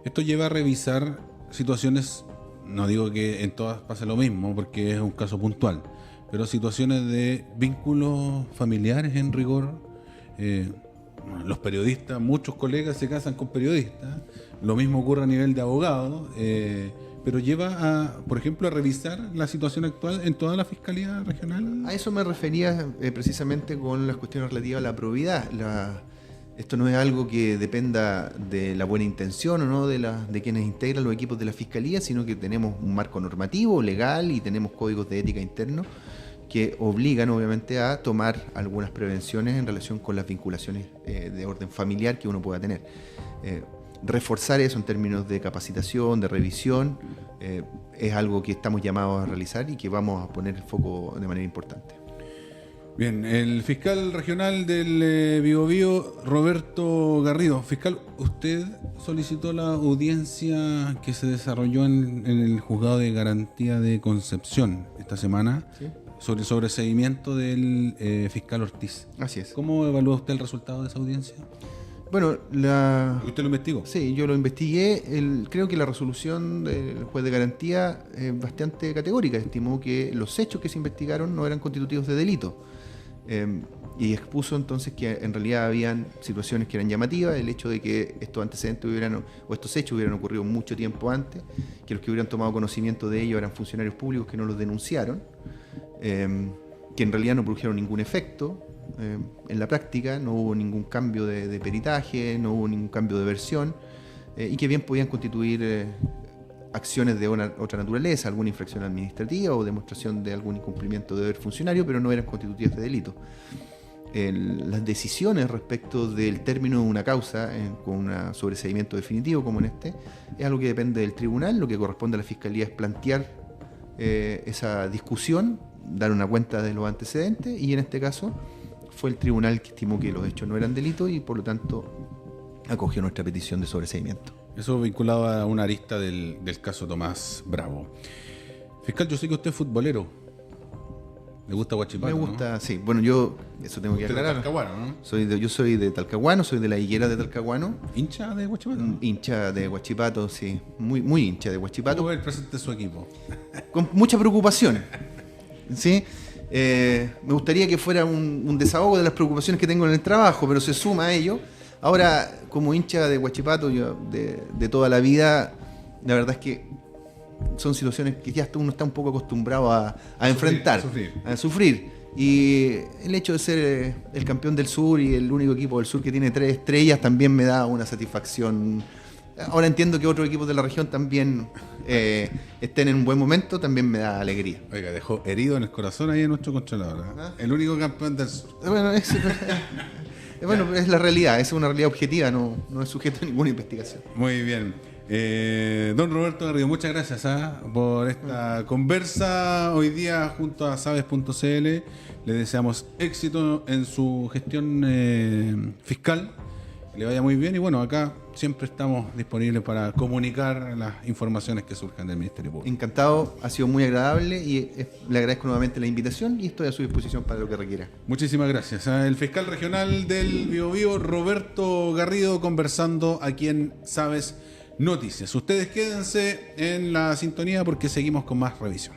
Esto lleva a revisar situaciones, no digo que en todas pase lo mismo porque es un caso puntual, pero situaciones de vínculos familiares en rigor. Los periodistas, muchos colegas se casan con periodistas, lo mismo ocurre a nivel de abogados, pero lleva por ejemplo, a revisar la situación actual en toda la Fiscalía Regional. A eso me refería precisamente con las cuestiones relativas a la probidad. Esto no es algo que dependa de la buena intención o no de quienes integran los equipos de la Fiscalía, sino que tenemos un marco normativo, legal, y tenemos códigos de ética internos que obligan obviamente a tomar algunas prevenciones en relación con las vinculaciones de orden familiar que uno pueda tener. Reforzar eso en términos de capacitación, de revisión, es algo que estamos llamados a realizar y que vamos a poner el foco de manera importante. Bien, el fiscal regional del Biobío, Roberto Garrido. Fiscal, usted solicitó la audiencia que se desarrolló en el Juzgado de Garantía de Concepción esta semana. ¿Sí? Sobre el sobreseimiento del fiscal Ortiz. Así es. ¿Cómo evalúa usted el resultado de esa audiencia? Bueno, ¿Usted lo investigó? Sí, yo lo investigué. Creo que la resolución del juez de garantía es bastante categórica. Estimó que los hechos que se investigaron no eran constitutivos de delito. Y expuso entonces que en realidad habían situaciones que eran llamativas, el hecho de que estos antecedentes estos hechos hubieran ocurrido mucho tiempo antes, que los que hubieran tomado conocimiento de ello eran funcionarios públicos que no los denunciaron, que en realidad no produjeron ningún efecto en la práctica, no hubo ningún cambio de peritaje, no hubo ningún cambio de versión, y que bien podían constituir acciones de otra naturaleza, alguna infracción administrativa o demostración de algún incumplimiento de deber funcionario, pero no eran constitutivas de delito. Las decisiones respecto del término de una causa con un sobreseimiento definitivo como en este es algo que depende del tribunal. Lo que corresponde a la Fiscalía es plantear esa discusión, dar una cuenta de los antecedentes, y en este caso fue el tribunal que estimó que los hechos no eran delito y por lo tanto acogió nuestra petición de sobreseimiento. Eso vinculado a una arista del caso Tomás Bravo. Fiscal, yo sé que usted es futbolero. ¿Le gusta Huachipato? Me gusta, ¿no? Sí. Bueno, eso tengo que aclarar. ¿Usted es de Talcahuano, no? Yo soy de Talcahuano, soy de la higuera de Talcahuano. ¿Hincha de Huachipato? Hincha de Huachipato, sí. Muy, muy hincha de Huachipato. ¿Cómo ve el presente de su equipo? Con mucha preocupación. ¿Sí? Me gustaría que fuera un desahogo de las preocupaciones que tengo en el trabajo, pero se suma a ello. Ahora, como hincha de Huachipato, yo de toda la vida, la verdad es que son situaciones que ya uno está un poco acostumbrado a enfrentar, a sufrir. Y el hecho de ser el campeón del sur y el único equipo del sur que tiene 3 estrellas también me da una satisfacción. Ahora entiendo que otros equipos de la región también estén en un buen momento, también me da alegría. Oiga, dejó herido en el corazón ahí a nuestro controlador, ¿eh? ¿Ah? El único campeón del sur. Bueno, es la realidad, es una realidad objetiva, no es sujeto a ninguna investigación. Muy bien. Don Roberto Garrido, muchas gracias por esta conversa hoy día junto a Sabes.cl. Le deseamos éxito en su gestión fiscal, que le vaya muy bien, y bueno, acá siempre estamos disponibles para comunicar las informaciones que surjan del Ministerio Público. Encantado, ha sido muy agradable y le agradezco nuevamente la invitación y estoy a su disposición para lo que requiera. Muchísimas gracias. El fiscal regional del Biobío, Roberto Garrido, conversando aquí en Sabes Noticias. Ustedes quédense en la sintonía porque seguimos con más revisión.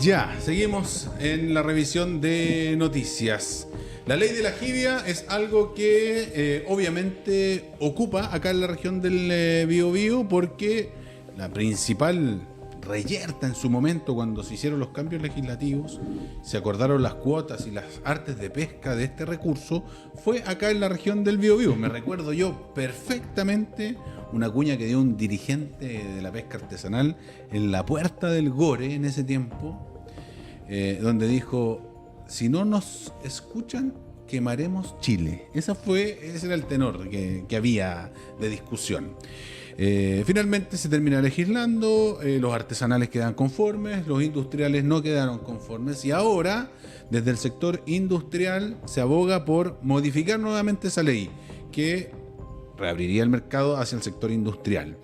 Ya, seguimos en la revisión de noticias. La ley de la jibia es algo que obviamente ocupa acá en la región del Biobío, porque la principal reyerta en su momento, cuando se hicieron los cambios legislativos, se acordaron las cuotas y las artes de pesca de este recurso, fue acá en la región del Biobío. Me recuerdo yo perfectamente una cuña que dio un dirigente de la pesca artesanal en la puerta del Gore en ese tiempo, donde dijo: si no nos escuchan, quemaremos Chile. Ese era el tenor que había de discusión. Finalmente se termina legislando, los artesanales quedan conformes, los industriales no quedaron conformes, y ahora desde el sector industrial se aboga por modificar nuevamente esa ley que reabriría el mercado hacia el sector industrial.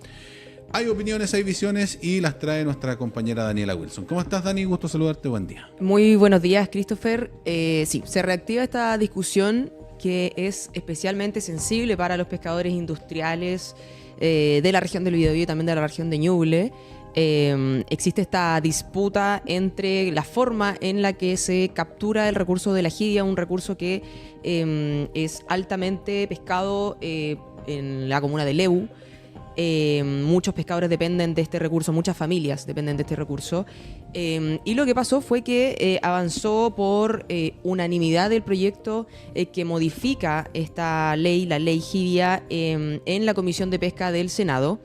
Hay opiniones, hay visiones, y las trae nuestra compañera Daniela Wilson. ¿Cómo estás, Dani? Gusto saludarte, buen día. Muy buenos días, Christopher. Sí, se reactiva esta discusión que es especialmente sensible para los pescadores industriales de la región del Biobío y también de la región de Ñuble. Existe esta disputa entre la forma en la que se captura el recurso de la jibia, un recurso que es altamente pescado en la comuna de Leu. Muchos pescadores dependen de este recurso, muchas familias dependen de este recurso, y lo que pasó fue que avanzó por unanimidad el proyecto que modifica esta ley, la ley jibia, en la Comisión de Pesca del Senado,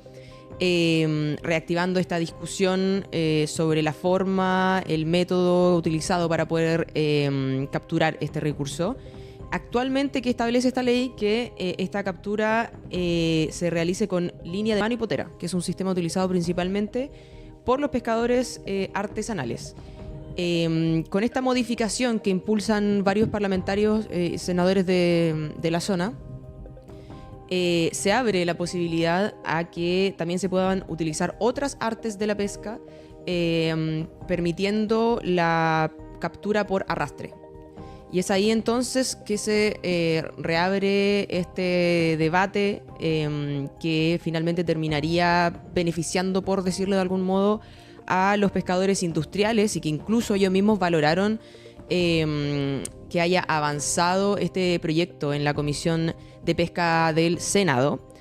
reactivando esta discusión sobre la forma, el método utilizado para poder capturar este recurso. Actualmente, ¿qué establece esta ley? Que esta captura se realice con línea de mano y potera, que es un sistema utilizado principalmente por los pescadores artesanales. Con esta modificación que impulsan varios parlamentarios, senadores de la zona, se abre la posibilidad a que también se puedan utilizar otras artes de la pesca, permitiendo la captura por arrastre. Y es ahí entonces que se reabre este debate que finalmente terminaría beneficiando, por decirlo de algún modo, a los pescadores industriales, y que incluso ellos mismos valoraron que haya avanzado este proyecto en la Comisión de Pesca del Senado.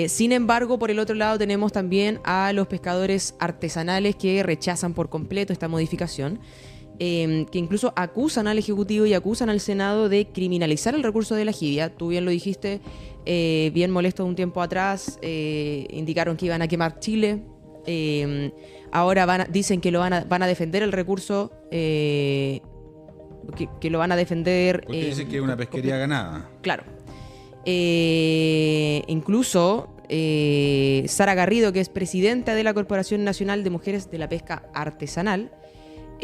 Sin embargo, por el otro lado tenemos también a los pescadores artesanales que rechazan por completo esta modificación, que incluso acusan al Ejecutivo y acusan al Senado de criminalizar el recurso de la jibia. Tú bien lo dijiste, bien molesto un tiempo atrás, indicaron que iban a quemar Chile. Ahora dicen que van a defender el recurso, que lo van a defender. Porque dicen que es una pesquería ganada. Claro. Incluso Sara Garrido, que es presidenta de la Corporación Nacional de Mujeres de la Pesca Artesanal,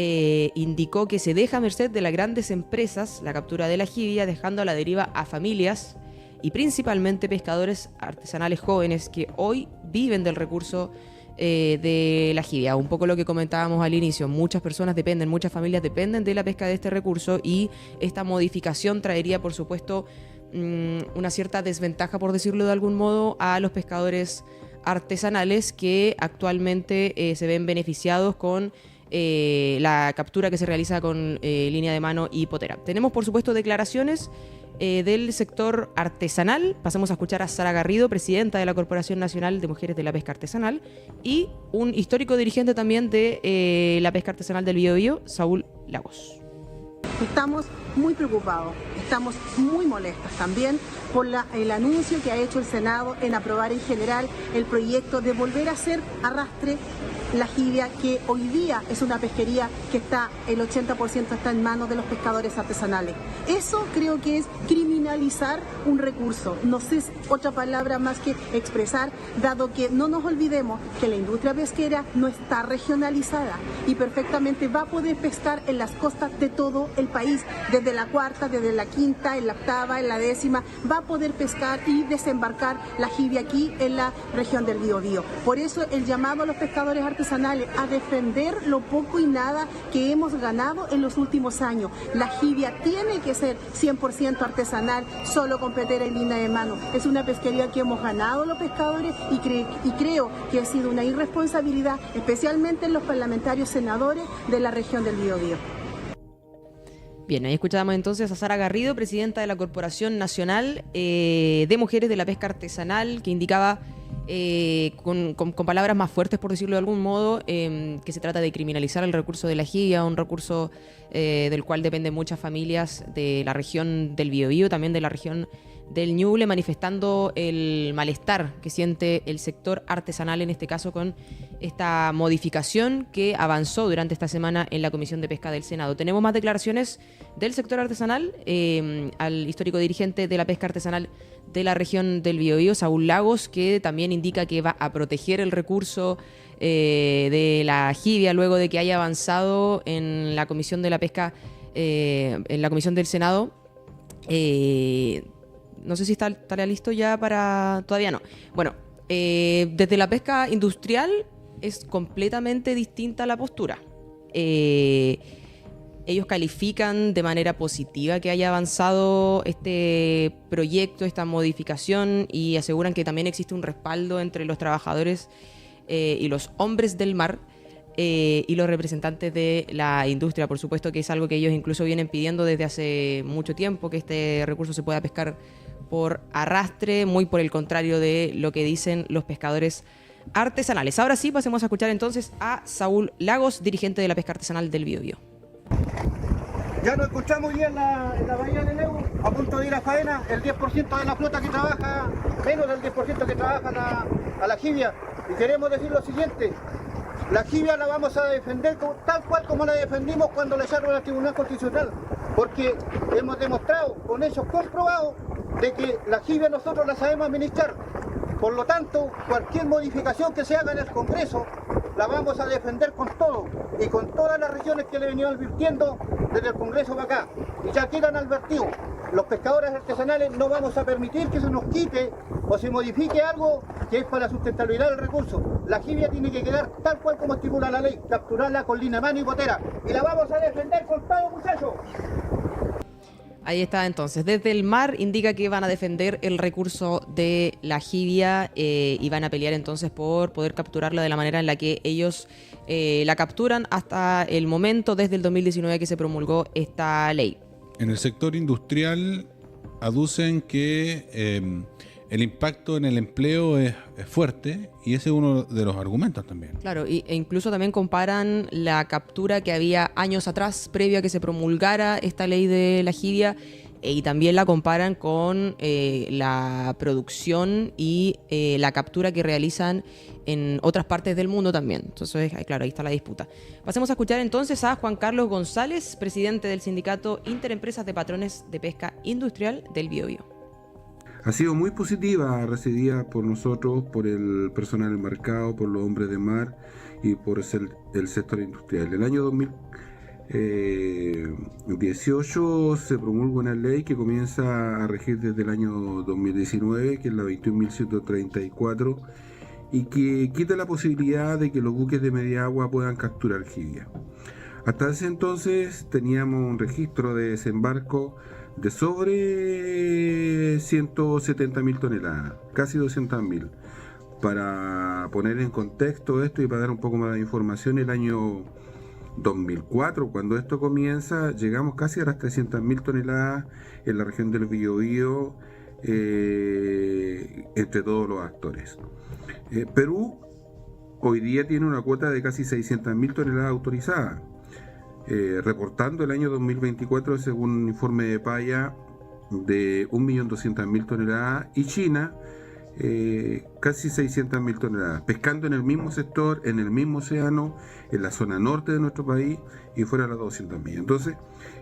indicó que se deja a merced de las grandes empresas la captura de la jibia, dejando a la deriva a familias y principalmente pescadores artesanales jóvenes que hoy viven del recurso de la jibia. Un poco lo que comentábamos al inicio, muchas familias dependen de la pesca de este recurso, y esta modificación traería, por supuesto, una cierta desventaja, por decirlo de algún modo, a los pescadores artesanales que actualmente se ven beneficiados con la captura que se realiza con línea de mano y potera. Tenemos, por supuesto, declaraciones del sector artesanal. Pasamos a escuchar a Sara Garrido, presidenta de la Corporación Nacional de Mujeres de la Pesca Artesanal, y un histórico dirigente también de la pesca artesanal del Biobío, Saúl Lagos. Estamos muy preocupados, estamos muy molestas también por el anuncio que ha hecho el Senado en aprobar en general el proyecto de volver a hacer arrastre la jibia, que hoy día es una pesquería que el 80% está en manos de los pescadores artesanales. Eso creo que es criminalizar un recurso. No sé otra palabra más que expresar, dado que no nos olvidemos que la industria pesquera no está regionalizada y perfectamente va a poder pescar en las costas de todo el país, desde la cuarta, desde la quinta, en la octava, en la décima, va a poder pescar y desembarcar la jibia aquí en la región del Biobío. Por eso el llamado a los pescadores artesanales a defender lo poco y nada que hemos ganado en los últimos años. La jibia tiene que ser 100% artesanal pescar solo con petera y lina de mano. Es una pesquería que hemos ganado los pescadores y creo que ha sido una irresponsabilidad, especialmente en los parlamentarios senadores de la región del Biobío. Bien, ahí escuchábamos entonces a Sara Garrido, presidenta de la Corporación Nacional de Mujeres de la Pesca Artesanal, que indicaba con palabras más fuertes, por decirlo de algún modo, que se trata de criminalizar el recurso de la jibia, un recurso del cual dependen muchas familias de la región del Biobío, también de la región del Ñuble, manifestando el malestar que siente el sector artesanal, en este caso con esta modificación que avanzó durante esta semana en la Comisión de Pesca del Senado. Tenemos más declaraciones del sector artesanal, al histórico dirigente de la pesca artesanal de la región del Biobío, Saúl Lagos, que también indica que va a proteger el recurso de la jibia luego de que haya avanzado en la Comisión de la Pesca, en la Comisión del Senado. No sé si estará listo ya para... Todavía no. Bueno, desde la pesca industrial es completamente distinta la postura. Ellos califican de manera positiva que haya avanzado este proyecto, esta modificación, y aseguran que también existe un respaldo entre los trabajadores y los hombres del mar y los representantes de la industria. Por supuesto que es algo que ellos incluso vienen pidiendo desde hace mucho tiempo, que este recurso se pueda pescar por arrastre, muy por el contrario de lo que dicen los pescadores artesanales. Ahora sí, pasemos a escuchar entonces a Saúl Lagos, dirigente de la pesca artesanal del Biobío. Ya nos escuchamos ya en la bahía de Leu, a punto de ir a faena, el 10% de la flota que trabaja, menos del 10% que trabaja a la jibia. Y queremos decir lo siguiente: la jibia la vamos a defender tal cual como la defendimos cuando la echaron al Tribunal Constitucional, porque hemos demostrado con hechos comprobados de que la jibia nosotros la sabemos administrar. Por lo tanto, cualquier modificación que se haga en el Congreso la vamos a defender con todo y con todas las regiones que le he venido advirtiendo desde el Congreso para acá. Y ya quedan advertidos, los pescadores artesanales no vamos a permitir que se nos quite o se modifique algo que es para la sustentabilidad del recurso. La jibia tiene que quedar tal cual como estipula la ley, capturarla con lina, mano y potera. Y la vamos a defender con todo, muchachos. Ahí está entonces. Desde el mar indica que van a defender el recurso de la jibia y van a pelear entonces por poder capturarla de la manera en la que ellos la capturan hasta el momento, desde el 2019 que se promulgó esta ley. En el sector industrial aducen que el impacto en el empleo es fuerte, y ese es uno de los argumentos también. Claro, e incluso también comparan la captura que había años atrás, previo a que se promulgara esta ley de la jibia, y también la comparan con la producción y la captura que realizan en otras partes del mundo también. Entonces, claro, ahí está la disputa. Pasemos a escuchar entonces a Juan Carlos González, presidente del Sindicato Interempresas de Patrones de Pesca Industrial del Biobío. Ha sido muy positiva, recibida por nosotros, por el personal del mercado, por los hombres de mar y por el sector industrial. El año 2018 se promulga una ley que comienza a regir desde el año 2019, que es la 21.134, y que quita la posibilidad de que los buques de media agua puedan capturar jibia. Hasta ese entonces teníamos un registro de desembarco de sobre 170.000 toneladas, casi 200.000. Para poner en contexto esto y para dar un poco más de información, el año 2004, cuando esto comienza, llegamos casi a las 300.000 toneladas en la región del Biobío, entre todos los actores. Perú hoy día tiene una cuota de casi 600.000 toneladas autorizadas. Reportando el año 2024, según un informe de Paya, de 1.200.000 toneladas, y China casi 600.000 toneladas, pescando en el mismo sector, en el mismo océano, en la zona norte de nuestro país, y fuera de las 200.000. Entonces,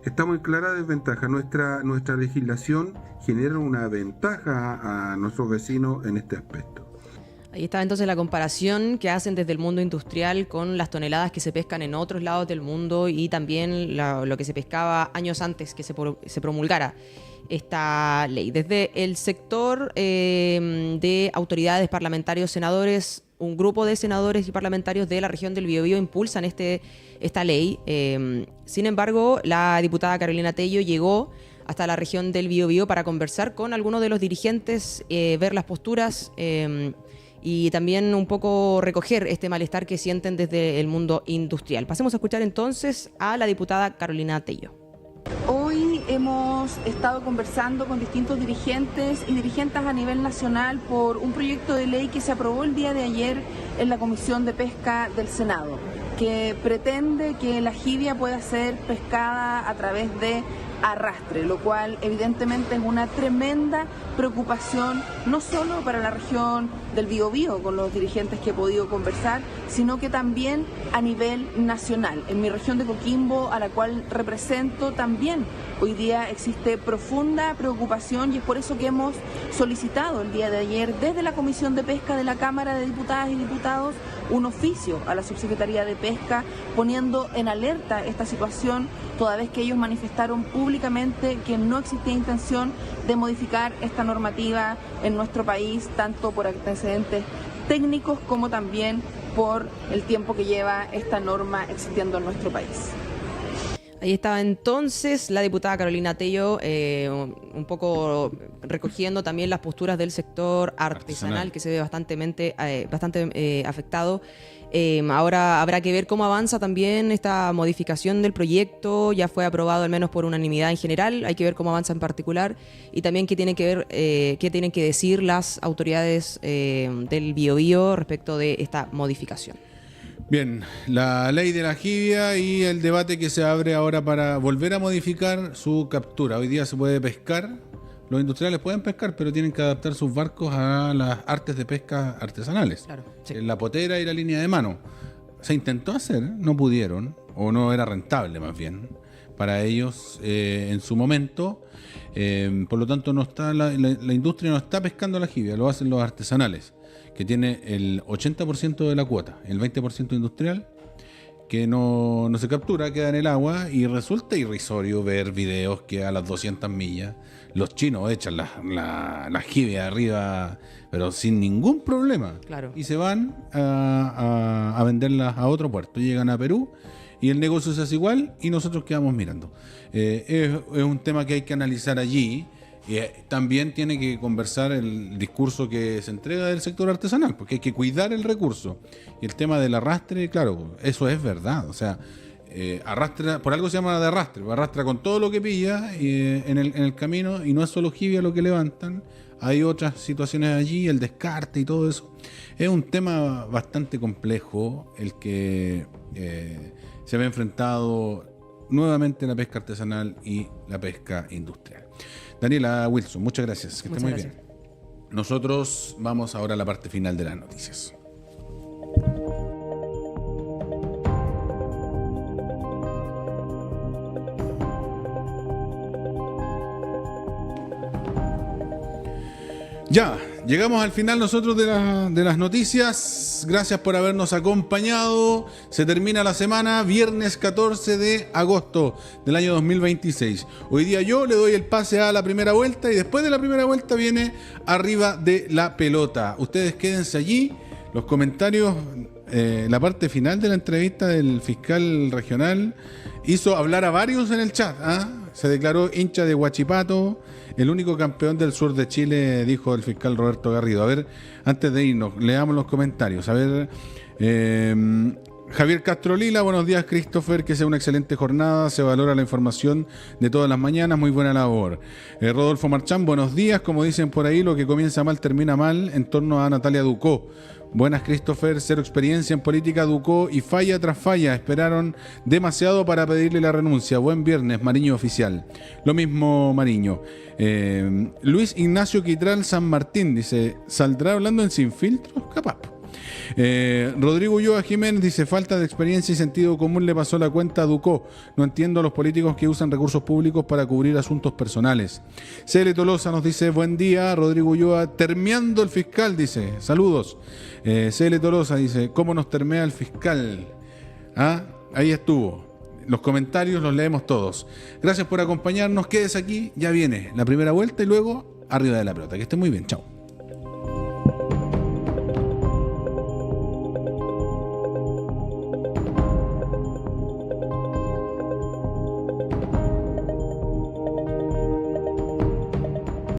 estamos en clara desventaja. Nuestra legislación genera una ventaja a nuestros vecinos en este aspecto. Ahí está entonces la comparación que hacen desde el mundo industrial con las toneladas que se pescan en otros lados del mundo, y también lo que se pescaba años antes que se promulgara esta ley. Desde el sector de autoridades, parlamentarios, senadores, un grupo de senadores y parlamentarios de la región del Biobío impulsan esta ley. Sin embargo, la diputada Carolina Tello llegó hasta la región del Biobío para conversar con algunos de los dirigentes, ver las posturas y también un poco recoger este malestar que sienten desde el mundo industrial. Pasemos a escuchar entonces a la diputada Carolina Tello. Hoy hemos estado conversando con distintos dirigentes y dirigentes a nivel nacional por un proyecto de ley que se aprobó el día de ayer en la Comisión de Pesca del Senado, que pretende que la jibia pueda ser pescada a través de arrastre, lo cual evidentemente es una tremenda preocupación, no solo para la región del Biobío, con los dirigentes que he podido conversar, sino que también a nivel nacional. En mi región de Coquimbo, a la cual represento, también hoy día existe profunda preocupación y es por eso que hemos solicitado el día de ayer desde la Comisión de Pesca de la Cámara de Diputadas y Diputados un oficio a la Subsecretaría de Pesca poniendo en alerta esta situación, toda vez que ellos manifestaron públicamente que no existía intención de modificar esta normativa en nuestro país, tanto por antecedentes técnicos como también por el tiempo que lleva esta norma existiendo en nuestro país. Ahí estaba entonces la diputada Carolina Tello, un poco recogiendo también las posturas del sector artesanal que se ve bastante afectado. Ahora habrá que ver cómo avanza también esta modificación del proyecto. Ya fue aprobado al menos por unanimidad en general. Hay que ver cómo avanza en particular y también qué tienen que decir las autoridades del Biobío respecto de esta modificación. Bien, la ley de la jibia y el debate que se abre ahora para volver a modificar su captura. Hoy día se puede pescar, los industriales pueden pescar, pero tienen que adaptar sus barcos a las artes de pesca artesanales. Claro, sí. La potera y la línea de mano. Se intentó hacer, no pudieron, o no era rentable más bien, para ellos en su momento. Por lo tanto, no está la industria no está pescando la jibia, lo hacen los artesanales, que tiene el 80% de la cuota, el 20% industrial, que no se captura, queda en el agua, y resulta irrisorio ver videos que a las 200 millas los chinos echan la jibia arriba, pero sin ningún problema. Claro. Y se van a venderlas a otro puerto. Llegan a Perú y el negocio se hace igual y nosotros quedamos mirando. Es un tema que hay que analizar allí. Y también tiene que conversar el discurso que se entrega del sector artesanal, porque hay que cuidar el recurso. Y el tema del arrastre, claro, eso es verdad. O sea, arrastra, por algo se llama de arrastre, arrastra con todo lo que pilla en el camino, y no es solo jibia lo que levantan, hay otras situaciones allí, el descarte y todo eso. Es un tema bastante complejo el que se ve enfrentado nuevamente la pesca artesanal y la pesca industrial. Daniela Wilson, muchas gracias. Que esté muy bien. Nosotros vamos ahora a la parte final de las noticias. Ya, llegamos al final nosotros de las noticias. Gracias por habernos acompañado. Se termina la semana, viernes 14 de agosto del año 2026. Hoy día yo le doy el pase a la primera vuelta y después de la primera vuelta viene Arriba de la Pelota. Ustedes quédense allí. Los comentarios, la parte final de la entrevista del fiscal regional hizo hablar a varios en el chat. Se declaró hincha de Huachipato, el único campeón del sur de Chile, dijo el fiscal Roberto Garrido. A ver, antes de irnos, leamos los comentarios. A ver, Javier Castro Lila, buenos días Christopher, que sea una excelente jornada, se valora la información de todas las mañanas, muy buena labor. Rodolfo Marchán, buenos días, como dicen por ahí, lo que comienza mal termina mal, en torno a Natalia Ducó. Buenas Christopher, cero experiencia en política Ducó y falla tras falla, esperaron demasiado para pedirle la renuncia. Buen viernes, Mariño oficial. Lo mismo Mariño. Luis Ignacio Quitral San Martín dice, ¿saldrá hablando en Sin Filtros? Capaz. Rodrigo Ulloa Jiménez dice, falta de experiencia y sentido común le pasó la cuenta a Ducó. No entiendo a los políticos que usan recursos públicos para cubrir asuntos personales. CL Tolosa nos dice, buen día. Rodrigo Ulloa, termeando el fiscal, dice, saludos. CL Tolosa dice, ¿cómo nos termea el fiscal? Ahí estuvo. Los comentarios los leemos todos. Gracias por acompañarnos, quédese aquí, ya viene la primera vuelta y luego Arriba de la Pelota. Que esté muy bien, chao.